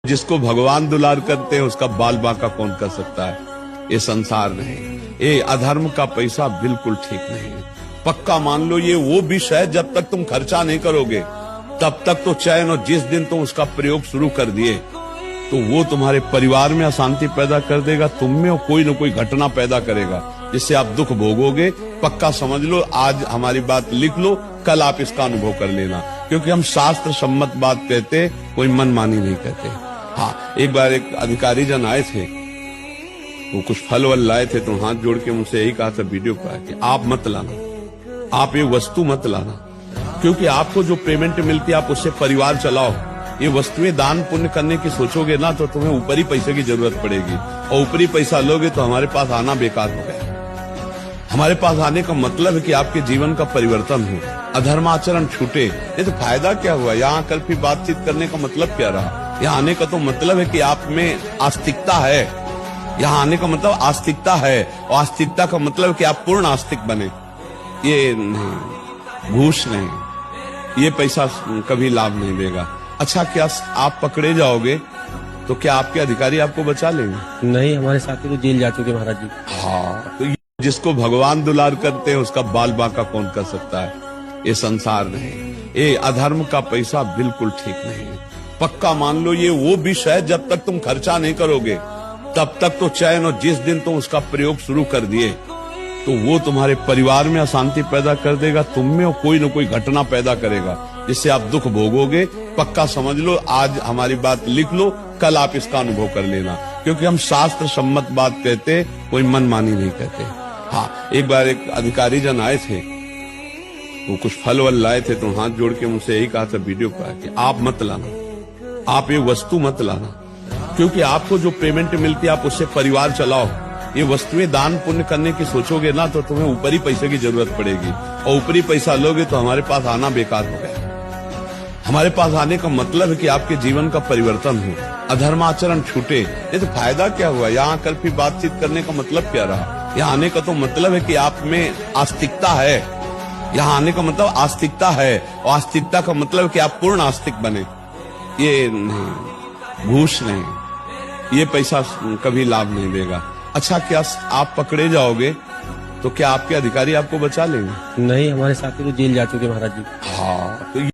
जिसको भगवान दुलार करते हैं उसका बाल बांका कौन कर सकता है। ये संसार नहीं, ये अधर्म का पैसा बिल्कुल ठीक नहीं है। पक्का मान लो ये वो विष है, जब तक तुम खर्चा नहीं करोगे तब तक तो चैन, और जिस दिन तुम उसका प्रयोग शुरू कर दिए तो वो तुम्हारे परिवार में अशांति पैदा कर देगा, तुम में कोई न कोई घटना पैदा करेगा जिससे आप दुख भोगोगे। पक्का समझ लो, आज हमारी बात लिख लो, कल आप इसका अनुभव कर लेना, क्योंकि हम शास्त्र सम्मत बात कहते, कोई मनमानी नहीं कहते। हाँ, एक बार एक अधिकारी जन आए थे, वो कुछ फल वल लाए थे, तो हाथ जोड़ के मुझसे यही कहा था वीडियो पर कि आप मत लाना, आप ये वस्तु मत लाना, क्योंकि आपको जो पेमेंट मिलती है आप उससे परिवार चलाओ। ये वस्तुएं दान पुण्य करने की सोचोगे ना तो तुम्हें ऊपरी पैसे की जरूरत पड़ेगी, और ऊपरी पैसा लोगे तो हमारे पास आना बेकार हो गया। हमारे पास आने का मतलब है कि आपके जीवन का परिवर्तन हो, अधर्माचरण छूटे। ये तो फायदा क्या हुआ? यहाँ आकर फिर बातचीत करने का मतलब क्या रहा? यहाँ आने का तो मतलब है कि आप में आस्तिकता है। यहाँ आने का मतलब आस्तिकता है, और आस्तिकता का मतलब है कि आप पूर्ण आस्तिक बने। ये नहीं, घूस नहीं, ये पैसा कभी लाभ नहीं देगा। अच्छा, क्या आप पकड़े जाओगे तो क्या आपके अधिकारी आपको बचा लेंगे? नहीं, हमारे साथी तो जेल जा चुके महाराज जी। हाँ, तो जिसको भगवान दुलार करते हैं उसका बाल बांका कौन कर सकता है। ये संसार नहीं, ये अधर्म का पैसा बिल्कुल ठीक नहीं है। पक्का मान लो ये वो विष है, जब तक तुम खर्चा नहीं करोगे तब तक तो चैन, और जिस दिन तुम उसका प्रयोग शुरू कर दिए तो वो तुम्हारे परिवार में अशांति पैदा कर देगा, तुम में कोई न कोई घटना पैदा करेगा जिससे आप दुख भोगोगे। पक्का समझ लो, आज हमारी बात लिख लो, कल आप इसका अनुभव कर लेना, क्योंकि हम शास्त्र सम्मत बात कहते, कोई मनमानी नहीं कहते। हाँ, एक बार एक अधिकारी जन आए थे, वो कुछ फल वल लाए थे, तो हाथ जोड़ के मुझसे यही कहा था वीडियो पर कि आप मत लाना, आप ये वस्तु मत लाना, क्योंकि आपको जो पेमेंट मिलती है आप उससे परिवार चलाओ। ये वस्तुएं दान पुण्य करने की सोचोगे ना तो तुम्हें ऊपरी पैसे की जरूरत पड़ेगी, और ऊपरी पैसा लोगे तो हमारे पास आना बेकार हो गया। हमारे पास आने का मतलब है कि आपके जीवन का परिवर्तन हो, अधर्माचरण छूटे। ये तो फायदा क्या हुआ? यहाँ आकर फिर बातचीत करने का मतलब क्या रहा? यहाँ आने का तो मतलब है कि आप में आस्तिकता है। यहाँ आने का मतलब आस्तिकता है, और आस्तिकता का मतलब कि आप पूर्ण आस्तिक बने। ये नहीं, घूस नहीं, ये पैसा कभी लाभ नहीं देगा। अच्छा, क्या आप पकड़े जाओगे तो क्या आपके अधिकारी आपको बचा लेंगे? नहीं, हमारे साथी तो जेल जा चुके महाराज जी। हाँ, तो